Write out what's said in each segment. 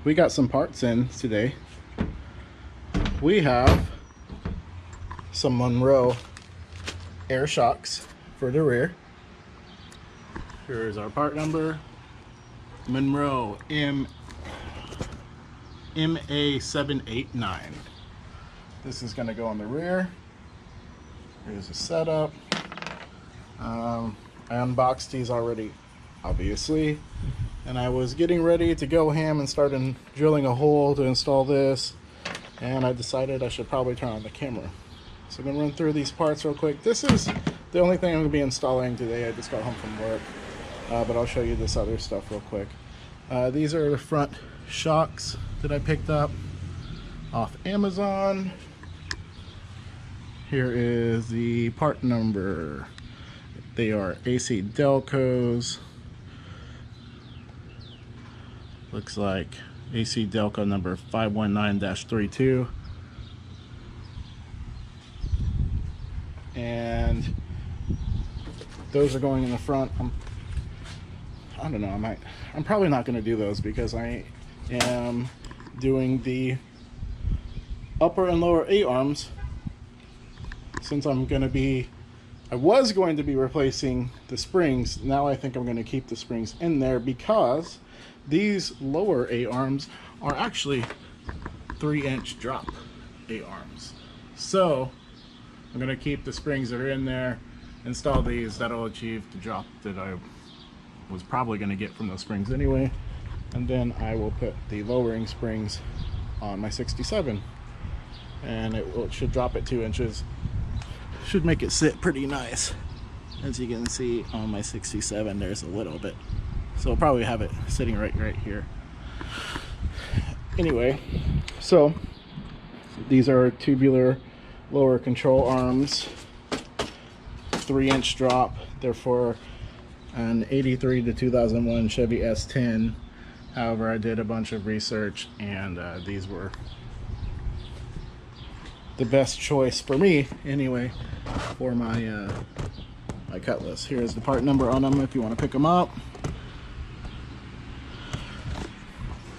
we got some parts in today. We have some Monroe air shocks for the rear. Here's our part number. Monroe MA789. This is going to go on the rear. Here's the setup. I unboxed these already, obviously, and I was getting ready to go ham and start drilling a hole to install this, and I decided I should probably turn on the camera. So I'm going to run through these parts real quick. This is the only thing I'm going to be installing today. I just got home from work, but I'll show you this other stuff real quick. These are the front shocks that I picked up off Amazon. Here is the part number. They are AC Delcos. Looks like AC Delco number 519-32. And those are going in the front. I don't know, I'm probably not going to do those because I am doing the upper and lower A-arms. Since I was going to be replacing the springs, now I think I'm going to keep the springs in there because these lower A-arms are actually 3-inch drop A-arms. So I'm going to keep the springs that are in there, install these. That'll achieve the drop that I was probably going to get from those springs anyway. And then I will put the lowering springs on my 67, and it should drop it 2 inches. Should make it sit pretty nice. As you can see on my 67, there's a little bit, so I'll probably have it sitting right here. Anyway, so these are tubular lower control arms, 3-inch drop. They're for an 83 to 2001 Chevy S10. However, I did a bunch of research, and these were the best choice for me anyway for my my Cutlass. Here's the part number on them if you want to pick them up.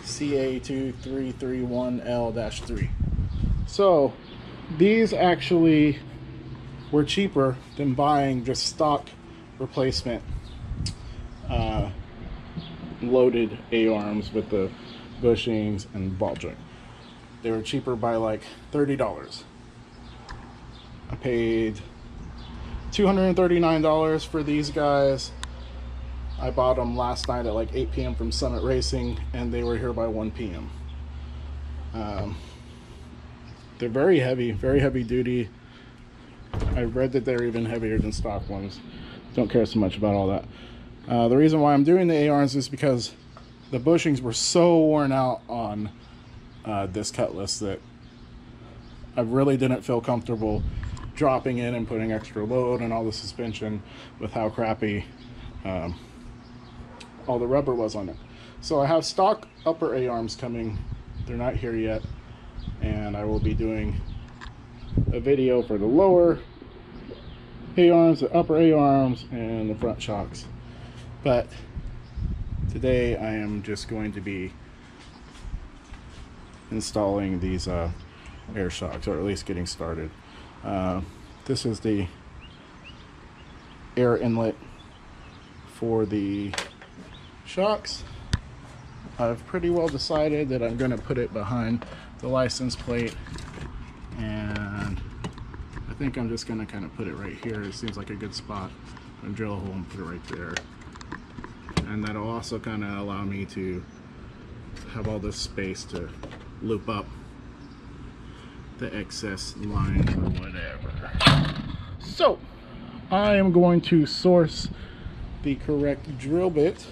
CA2331L-3. So these actually were cheaper than buying just stock replacement loaded A-arms with the bushings and ball joint. They were cheaper by like $30. I paid $239 for these guys. I bought them last night at like 8 p.m. from Summit Racing, and they were here by 1 p.m. They're very heavy duty. I read that they're even heavier than stock ones. Don't care so much about all that. The reason why I'm doing the A-arms is because the bushings were so worn out on this Cutlass that I really didn't feel comfortable dropping in and putting extra load and all the suspension with how crappy all the rubber was on it. So I have stock upper A-arms coming. They're not here yet, and I will be doing a video for the lower A-arms, the upper A-arms, and the front shocks. But today I am just going to be installing these air shocks, or at least getting started. This is the air inlet for the shocks. I've pretty well decided that I'm going to put it behind the license plate, and I think I'm just going to kind of put it right here. It seems like a good spot. I'm going to drill a hole and put it right there, and that'll also kind of allow me to have all this space to loop up the excess lines or whatever. So I am going to source the correct drill bit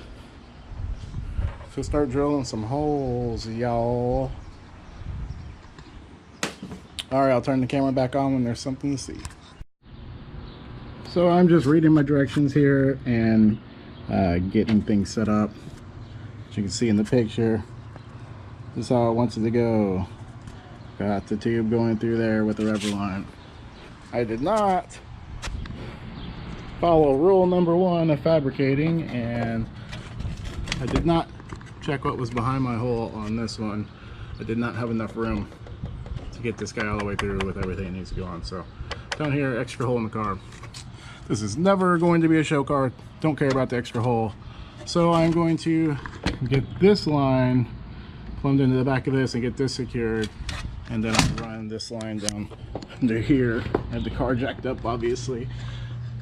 to start drilling some holes, y'all. Alright, I'll turn the camera back on when there's something to see. So I'm just reading my directions here and getting things set up. As you can see in the picture, this is how I want it to go. Got the tube going through there with the rubber line. I did not follow rule number 1 of fabricating, and I did not check what was behind my hole on this one. I did not have enough room to get this guy all the way through with everything it needs to go on. So down here, extra hole in the car. This is never going to be a show car. Don't care about the extra hole. So I'm going to get this line plumbed into the back of this and get this secured. And then I'll run this line down under here. I have the car jacked up, obviously.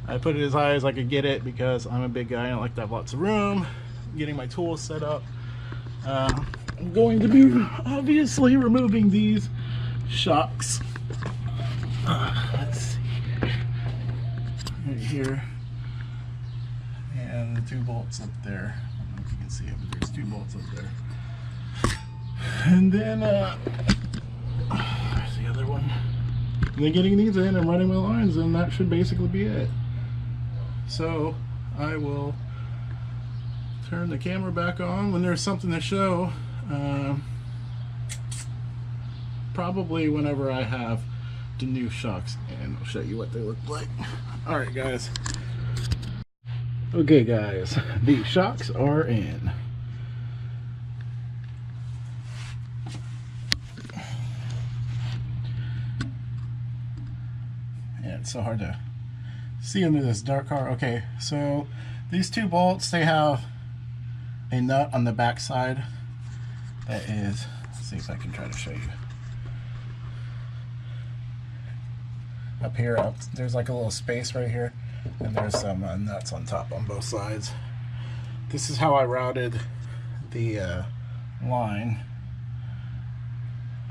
I put it as high as I could get it because I'm a big guy. I don't like to have lots of room. Getting my tools set up. I'm going to be obviously removing these shocks. Let's see. Right here. And the 2 bolts up there. I don't know if you can see it, but there's 2 bolts up there. And then, there's the other one. And then getting these in and running my lines, and that should basically be it. So, I will turn the camera back on when there's something to show. Probably whenever I have the new shocks, and I'll show you what they look like. Alright guys. Okay guys, the shocks are in. Yeah, it's so hard to see under this dark car. Okay, so these 2 bolts, they have a nut on the back side that is, let's see if I can try to show you. Up here, there's like a little space right here, and there's some nuts on top on both sides. This is how I routed the line.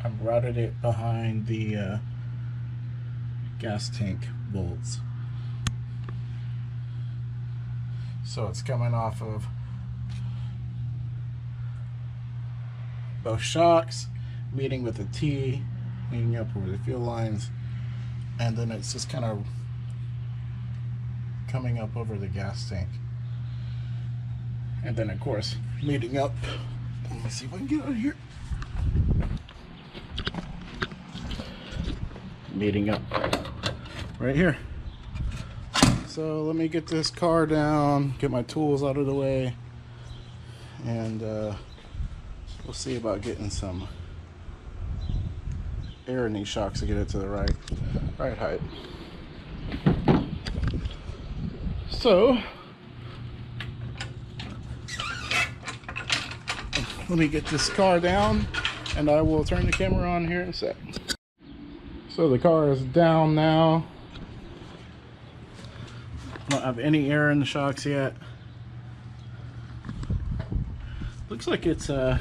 I routed it behind the gas tank bolts. So it's coming off of both shocks, meeting with a T, meeting up over the fuel lines, and then it's just kind of coming up over the gas tank. And then of course, meeting up, let me see if I can get out of here. Meeting up right here. So let me get this car down, get my tools out of the way, and we'll see about getting some air in these shocks to get it to the right height. So let me get this car down, and I will turn the camera on here in a sec. So the car is down now. I don't have any air in the shocks yet. Looks like it's it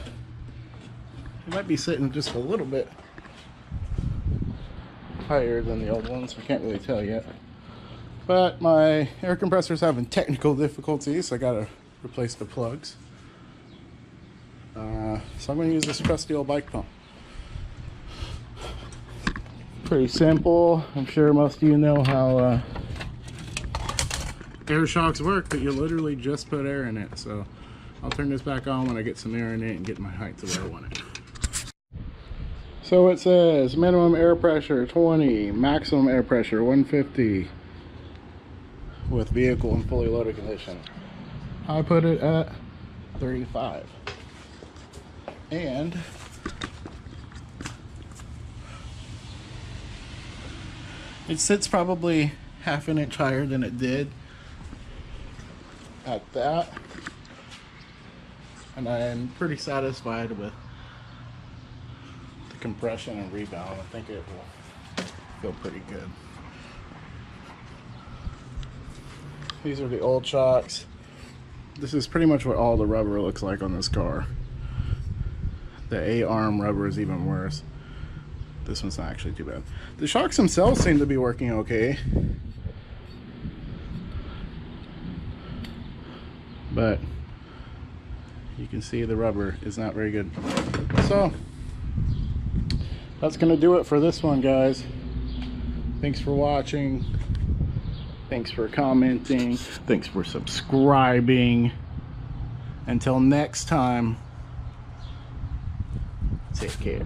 might be sitting just a little bit higher than the old ones. I can't really tell yet. But my air compressor is having technical difficulties, so I gotta replace the plugs. So I'm gonna use this trusty old bike pump. Pretty simple. I'm sure most of you know how air shocks work, but you literally just put air in it. So I'll turn this back on when I get some air in it and get my height to where I want it. So it says minimum air pressure 20, maximum air pressure 150 with vehicle in fully loaded condition. I put it at 35. And it sits probably half an inch higher than it did at that. And I am pretty satisfied with the compression and rebound. I think it will feel pretty good. These are the old shocks. This is pretty much what all the rubber looks like on this car. The A-arm rubber is even worse. This one's not actually too bad. The shocks themselves seem to be working okay. But you can see the rubber is not very good. So that's gonna do it for this one, guys. Thanks for watching. Thanks for commenting. Thanks for subscribing. Until next time, take care.